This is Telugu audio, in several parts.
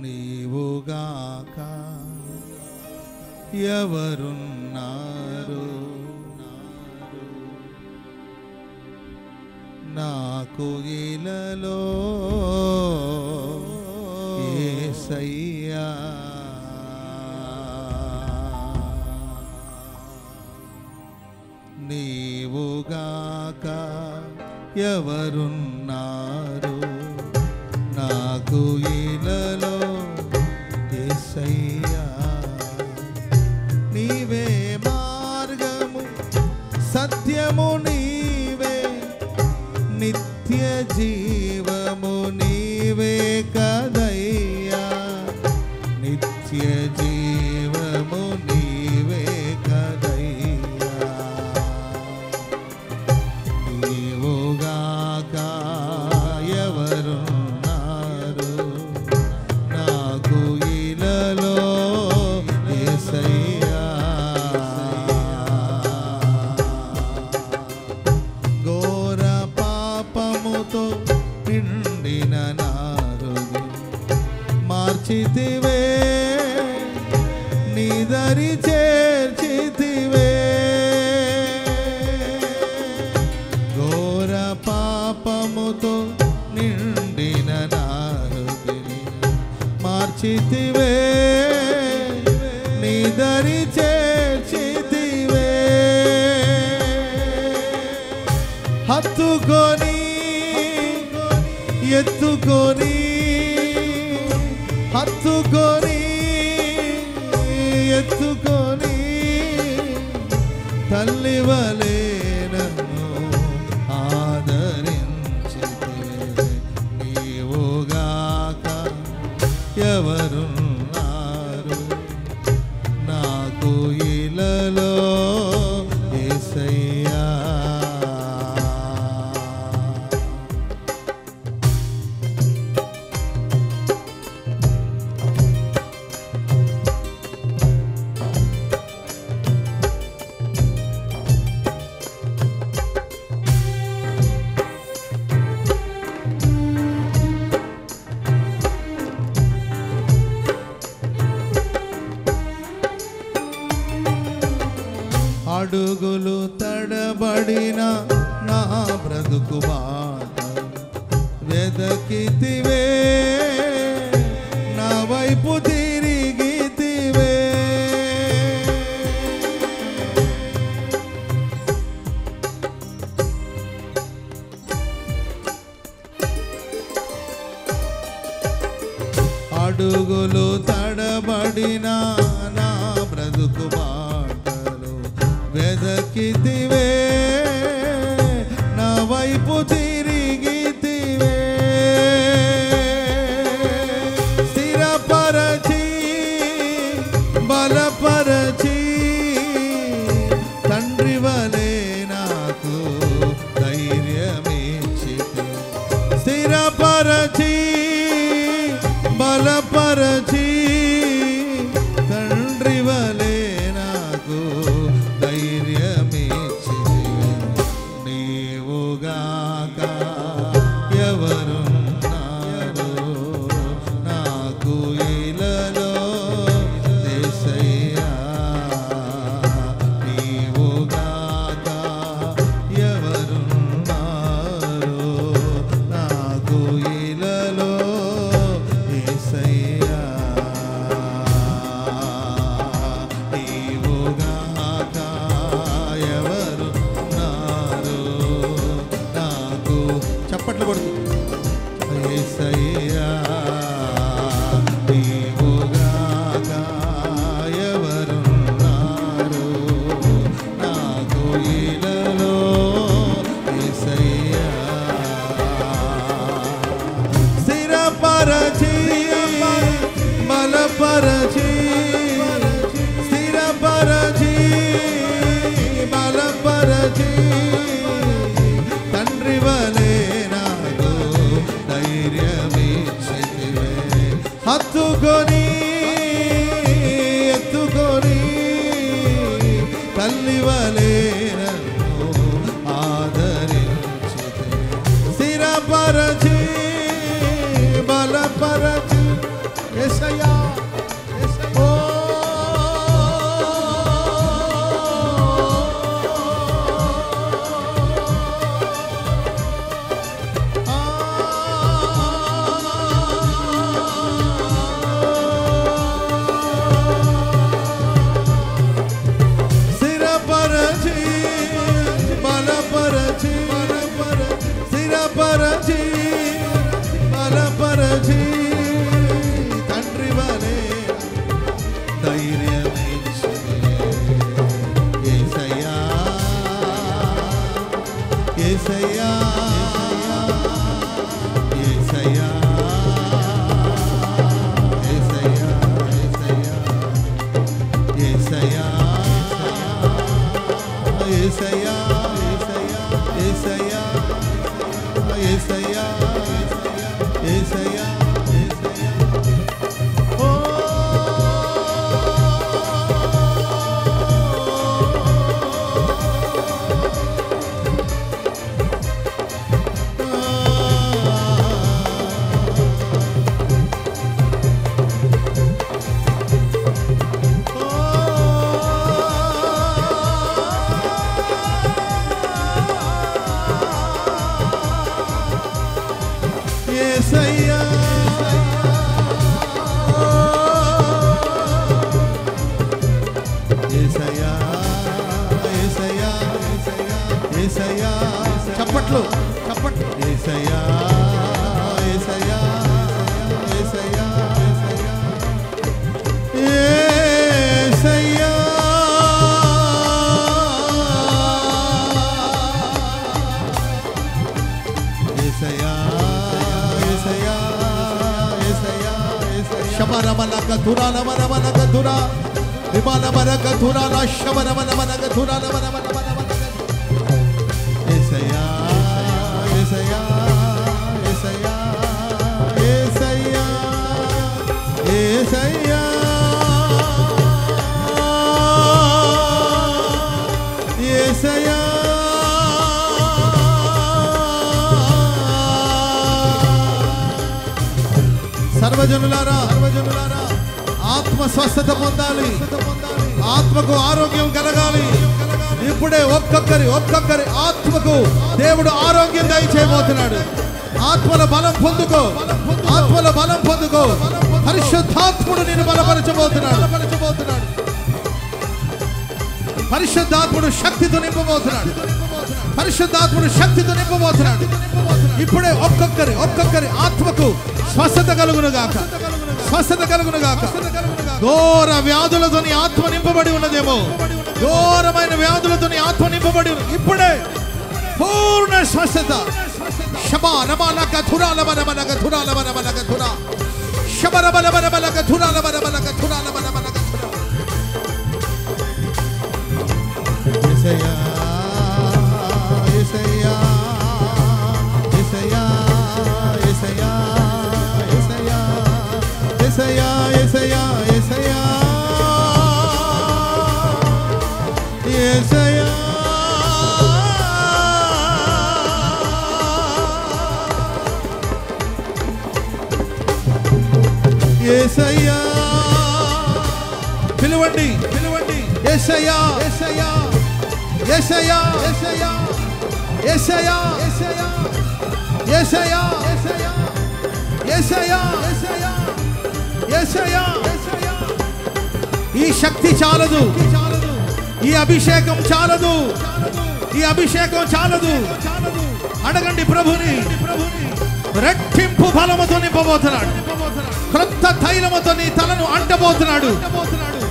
నీవుగాక ఎవరున్నారు నాకు ఇలలో యేసయ్యా నీవుగాక ఎవరున్నారు నాకు ఇలలో యేసయ్యా నీవే మార్గము సత్యము నీవే నిత్య జీవము నీవే కదయ్యా నిత్య జీవము నీవే కదయ్యా నీవుగాక ఎవరున్నారు నాకు ఇలలో యేసయ్యా ఘోర పాపముతో నిండిన నా హృదయం మార్చితివే నీ దరి చేర్చితివే ఘోర పాపముతో నిండిన నా హృదయం మార్చితివే నీ దరి చేర్చితివే హత్తుకొని ఎత్తుకొని హత్తుకొని ఎత్తుకొని తల్లి వలె నన్ను ఆదరించితివే నీవుగాక ఎవరున్నారు నాకు ఇలలో యేసయ్యా అడుగులు తడబడిన నా బ్రతుకు బాట వెదకితివే నా వైపు తిరిగితివే అడుగులు తడబడిన నా బ్రతుకు బాటలు వెదకితివే నా వైపు తిరిగితివే స్థిరపరచి బలపరచి తండ్రి వలె నాకు ధైర్యమిచ్చితివే స్థిరపరచి బలపరచి తండ్రి వలె నాకు ధైర్యమిచ్చితివే యేసయ్యా యేసయ్యా యేసయ్యా యేసయ్యా యేసయ్యా యేసయ్యా యేసయ్యా యేసయ్యా యేసయ్యా యేసయ్యా యేసయ్యా యేసయ్యా చప్పట్లు చప్పట్లు యేసయ్యా యేసయ్యా యేసయ్యా యేసయ్యా యేసయ్యా Shabarabalagadura, Navarabalagadura, Imanabaragadura, Shabarabalagadura, Yesaya, Yesaya, Yesaya, Yesaya, Yesaya, Yesaya. సర్వజనులారా ఆత్మ స్వస్థత పొందాలి, ఆత్మకు ఆరోగ్యం కలగాలి. ఇప్పుడే ఒక్కొక్కరి ఆత్మకు దేవుడు ఆరోగ్యం దయచేయబోతున్నాడు. ఆత్మల బలం పొందుకో, ఆత్మల బలం పొందుకో. పరిశుద్ధాత్ముడు నిన్ను బలపరచబోతున్నాడు. పరిశుద్ధాత్ముడు శక్తితో నింపబోతున్నాడు. పరిశుద్ధాత్ముడు శక్తితో నింపబోతున్నాడు. ఇప్పుడే ఒక్కొక్కరి ఆత్మకు స్వస్థత కలుగునుగాక, స్వస్థత కలుగునుగాక. ఘోర వ్యాధులతో నీ ఆత్మ నింపబడి ఉన్నదేమో, ఘోరమైన వ్యాధులతో నీ ఆత్మ నింపబడి ఇప్పుడే పూర్ణ స్వస్థత. Yesaya, Yesaya, Yesaya, Yesaya, Yesaya, పిలువండి పిలువండి. Yesaya, Yesaya, Yesaya, Yesaya, Yesaya, Yesaya, Yesaya, Yesaya, యేసయ్యా. ఈ శక్తి చాలదు, ఈ అభిషేకం చాలదు, ఈ అభిషేకం చాలదు. అడగండి ప్రభుని. రెట్టింపు బలముతో నింపబోతున్నాడు. క్రొత్త తైలముతో నీ తలను అంటబోతున్నాడు.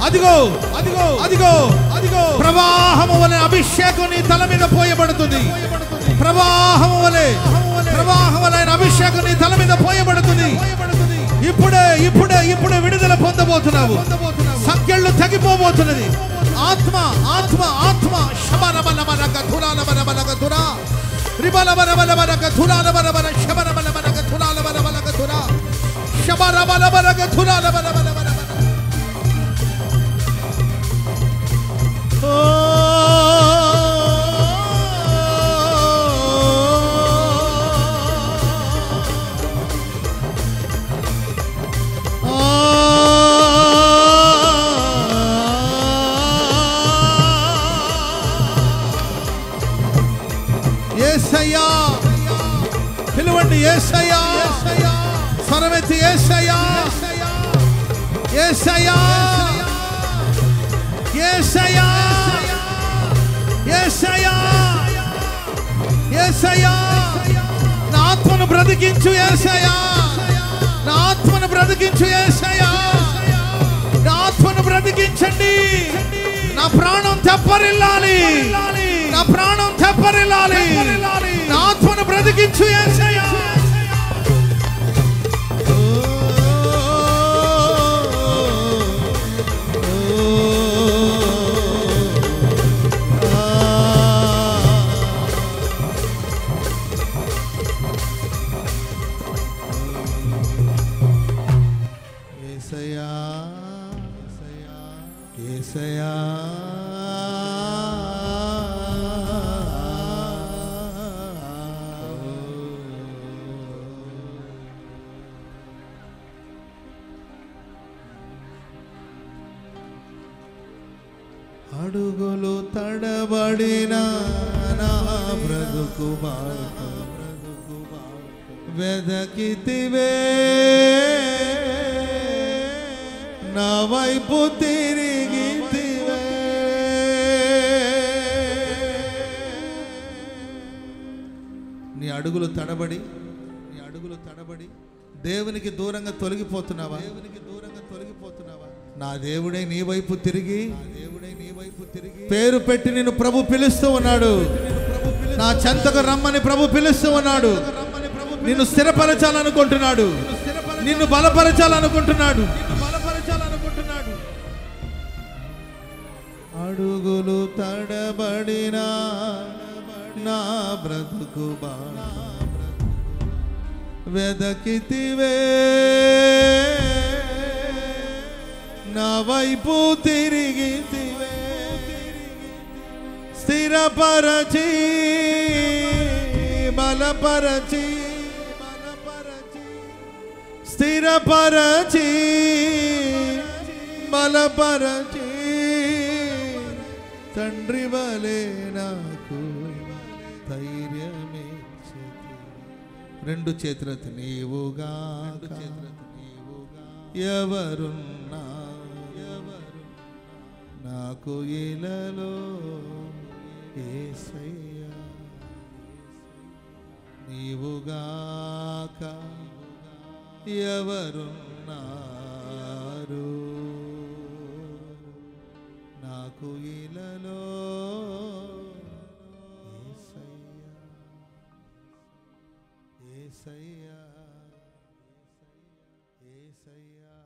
అదిగో అదిగో అదిగో అదిగో ప్రవాహము వలె అభిషేకం నీ తల మీద పోయబడుతుంది. ప్రవాహము వలె అభిషేకం నీ తల మీద పోయబడుతుంది. ఇప్పుడే ఇప్పుడే ఇప్పుడే విడుదల పొందబోతున్నావు. సంఖ్యలు తగ్గిపోబోతున్నది. ఆత్మ ఆత్మ ఆత్మ శబరబలబలగతురాలబలబలగతురా రిబలబలబలబలగతురాలబలబల శబరబలబలగతురాలబలబలగతురా శబరబలబలగతురాలబలబలబల. యేసయ్యా, పిలువండి. యేసయ్యా, స్వరమెత్తి యేసయ్యా, యేసయ్యా, యేసయ్యా, యేసయ్యా, యేసయ్యా. నా ఆత్మను బ్రతికించు యేసయ్యా, నా ఆత్మను బ్రతికించు యేసయ్యా, నా ఆత్మను బ్రతికించండి. నా ప్రాణం తెప్పరిల్లాలి, నా ప్రాణం తెప్పరిల్లాలి. బ్రతికించు యేసయ్యా. యేసయ్యా అడుగులు తడబడిన నా బ్రతుకు బాట వెదకితివే, నా వైపు తిరిగితివే. నీ అడుగులు తడబడి దేవునికి దూరంగా తొలగిపోతున్నావా? నా దేవుడే నీ వైపు తిరిగి పేరు పెట్టి నిన్ను ప్రభు పిలుస్తూ ఉన్నాడు. నా చెంతకు రమ్మని ప్రభు పిలుస్తూ ఉన్నాడు. నిన్ను స్థిరపరచాలనుకుంటున్నాడు. నిన్ను బలపరచాలనుకుంటున్నాడు. అడుగులు తడబడిన నా బ్రతుకు బాట వెదకితివే, నా వైపు తిరిగితివే. స్థిరపరచి బలపరచి స్థిరపరచి బలపరచి తండ్రి వలె నాకు ధైర్యమే. రెండు చేతులతో నీవుగా ఎవరున్నా నాకు ఇలలో యేసయ్యా. నీవుగాక ఎవరున్నారు నాకు ఇలలో యేసయ్యా. యేసయ్యా యేసయ్యా.